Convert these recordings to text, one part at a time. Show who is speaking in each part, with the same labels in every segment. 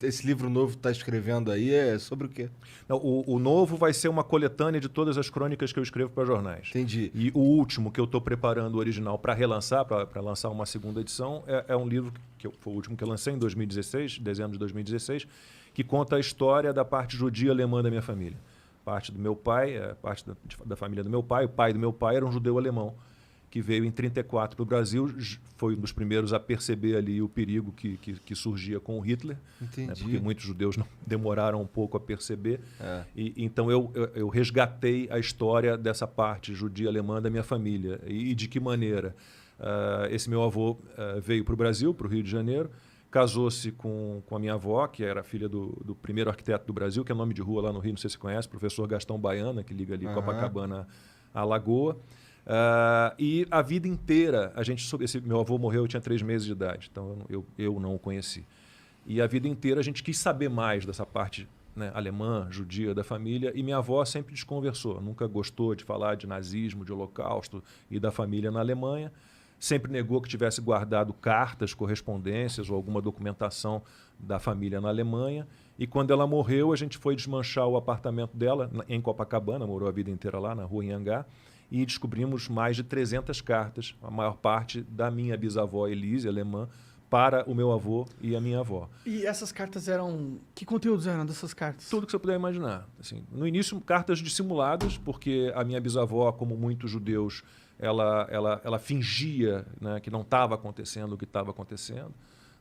Speaker 1: Esse livro novo que tá escrevendo aí é sobre o quê?
Speaker 2: Não, o novo vai ser uma coletânea de todas as crônicas que eu escrevo para jornais.
Speaker 1: Entendi.
Speaker 2: E o último que eu estou preparando, o original, para relançar, para lançar uma segunda edição, é um livro foi o último que eu lancei em 2016, dezembro de 2016, que conta a história da parte judia alemã da minha família. Parte do meu pai, parte da família do meu pai, o pai do meu pai era um judeu alemão, que veio em 34 para o Brasil, foi um dos primeiros a perceber ali o perigo que surgia com o Hitler, né,
Speaker 1: Entendi.
Speaker 2: porque muitos judeus não demoraram um pouco a perceber.
Speaker 1: É.
Speaker 2: Então eu resgatei a história dessa parte judia alemã da minha família. E de que maneira? Esse meu avô veio para o Brasil, para o Rio de Janeiro, casou-se com a minha avó, que era filha do primeiro arquiteto do Brasil, que é nome de rua lá no Rio, não sei se você conhece, professor Gastão Baiana, que liga ali Copacabana à Lagoa. E a vida inteira, esse meu avô morreu, eu tinha 3 meses de idade, então eu não o conheci. E a vida inteira a gente quis saber mais dessa parte, né, alemã, judia da família, e minha avó sempre desconversou, nunca gostou de falar de nazismo, de holocausto e da família na Alemanha, sempre negou que tivesse guardado cartas, correspondências ou alguma documentação da família na Alemanha. E quando ela morreu, a gente foi desmanchar o apartamento dela em Copacabana, morou a vida inteira lá, na rua Anhangá, e descobrimos mais de 300 cartas, a maior parte da minha bisavó Elise, alemã, para o meu avô e a minha avó.
Speaker 3: E essas cartas eram... Que conteúdos eram dessas cartas?
Speaker 2: Tudo que você puder imaginar. Assim, no início, cartas dissimuladas, porque a minha bisavó, como muitos judeus, ela fingia, né, que não estava acontecendo o que estava acontecendo.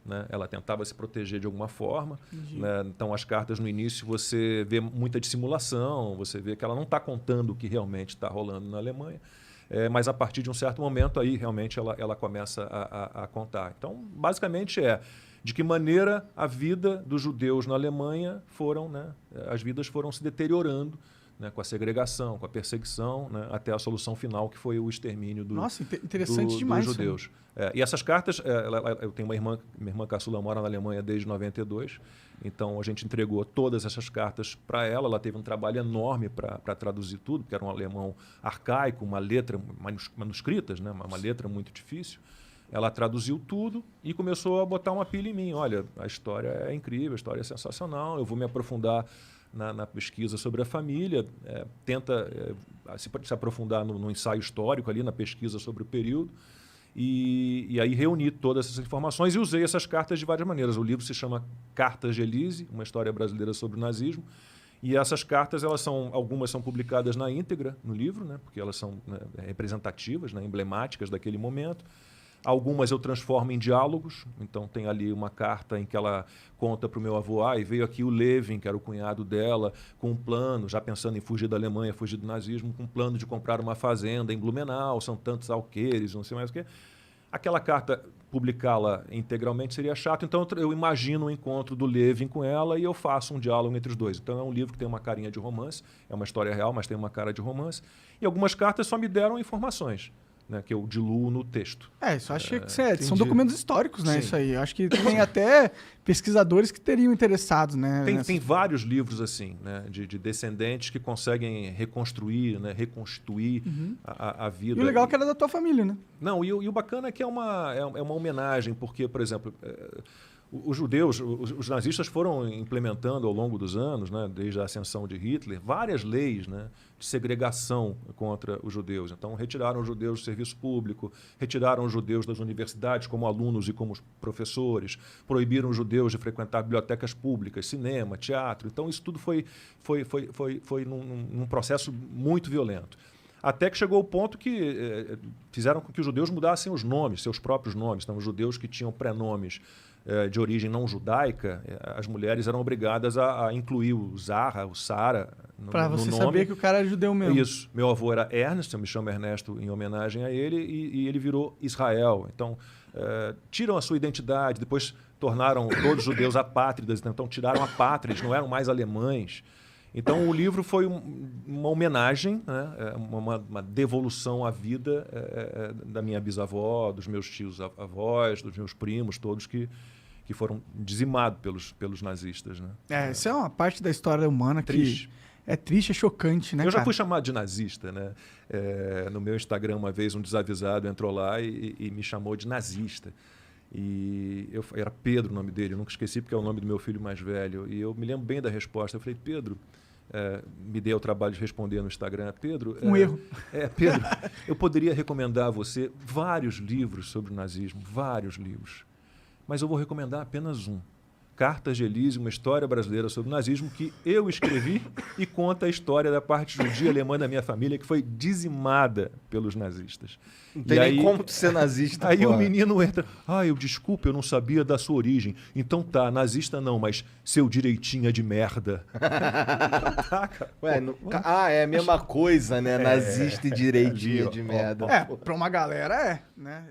Speaker 2: Né? Ela tentava se proteger de alguma forma. Né? Então, as cartas no início você vê muita dissimulação, você vê que ela não está contando o que realmente está rolando na Alemanha, mas a partir de um certo momento aí realmente ela começa a contar. Então, basicamente de que maneira a vida dos judeus na Alemanha as vidas foram se deteriorando, né, com a segregação, com a perseguição, né, até a solução final, que foi o extermínio
Speaker 3: interessante demais,
Speaker 2: dos judeus. E essas cartas, eu tenho minha irmã caçula mora na Alemanha desde 92, então a gente entregou todas essas cartas para ela. Ela teve um trabalho enorme para traduzir tudo, porque era um alemão arcaico, uma letra manuscritas, né, uma letra muito difícil. Ela traduziu tudo e começou a botar uma pilha em mim. Olha, a história é incrível, a história é sensacional, eu vou me aprofundar na pesquisa sobre a família, tenta se aprofundar no ensaio histórico ali, na pesquisa sobre o período, e aí reuni todas essas informações e usei essas cartas de várias maneiras. O livro se chama Cartas de Elise, uma história brasileira sobre o nazismo, e essas cartas, algumas são publicadas na íntegra no livro, né, porque elas são, né, representativas, né, emblemáticas daquele momento. Algumas eu transformo em diálogos, então tem ali uma carta em que ela conta para o meu avô, e veio aqui o Levin, que era o cunhado dela, com um plano, já pensando em fugir da Alemanha, fugir do nazismo, com um plano de comprar uma fazenda em Blumenau, são tantos alqueires, não sei mais o quê. Aquela carta, publicá-la integralmente seria chato, então eu imagino o encontro do Levin com ela e eu faço um diálogo entre os dois. Então é um livro que tem uma carinha de romance, é uma história real, mas tem uma cara de romance, e algumas cartas só me deram informações, né, que eu diluo no texto.
Speaker 3: Isso acho que são documentos históricos, né?
Speaker 2: Sim.
Speaker 3: Isso aí. Eu acho que tem até pesquisadores que teriam interessados, né?
Speaker 2: Tem vários livros assim, né, de descendentes que conseguem reconstruir, né, reconstituir a vida.
Speaker 3: E o legal é que era da tua família, né?
Speaker 2: Não, e o bacana é que é uma homenagem, porque, por exemplo, os judeus, os nazistas foram implementando ao longo dos anos, né, desde a ascensão de Hitler, várias leis, né, de segregação contra os judeus. Então, retiraram os judeus do serviço público, retiraram os judeus das universidades como alunos e como professores, proibiram os judeus de frequentar bibliotecas públicas, cinema, teatro. Então, isso tudo foi num processo muito violento. Até que chegou o ponto que fizeram com que os judeus mudassem os nomes, seus próprios nomes. Então, os judeus que tinham prenomes de origem não judaica, as mulheres eram obrigadas a incluir o Zahra, o Sara no nome.
Speaker 3: Para você saber que o cara era judeu mesmo.
Speaker 2: Isso. Meu avô era Ernest, eu me chamo Ernesto em homenagem a ele, e ele virou Israel. Então, tiram a sua identidade, depois tornaram todos os judeus apátridas, então tiraram a pátria, eles não eram mais alemães. Então, o livro foi uma homenagem, né, uma devolução à vida da minha bisavó, dos meus tios avós, dos meus primos, todos que foram dizimados pelos nazistas. Né?
Speaker 3: Isso é uma parte da história humana
Speaker 2: Triste.
Speaker 3: Que é triste, é chocante, né,
Speaker 2: Eu já
Speaker 3: cara?
Speaker 2: fui chamado de nazista, né? No meu Instagram, uma vez, um desavisado entrou lá e me chamou de nazista. E era Pedro o nome dele, eu nunca esqueci porque é o nome do meu filho mais velho. E eu me lembro bem da resposta. Eu falei, Pedro, me dei o trabalho de responder no Instagram. Pedro,
Speaker 3: erro.
Speaker 2: Pedro, eu poderia recomendar a você vários livros sobre o nazismo, vários livros. Mas eu vou recomendar apenas um. Cartas de Elise, uma história brasileira sobre o nazismo, que eu escrevi e conta a história da parte judia alemã da minha família, que foi dizimada pelos nazistas.
Speaker 1: Não tem nem como tu ser nazista.
Speaker 2: Aí
Speaker 1: porra.
Speaker 2: o menino entra, desculpa, eu não sabia da sua origem. Então tá, nazista não, mas seu direitinho é de merda.
Speaker 1: Tá, cara. Ué, é a mesma coisa, né? Nazista e direitinho de merda.
Speaker 3: Pra uma galera né?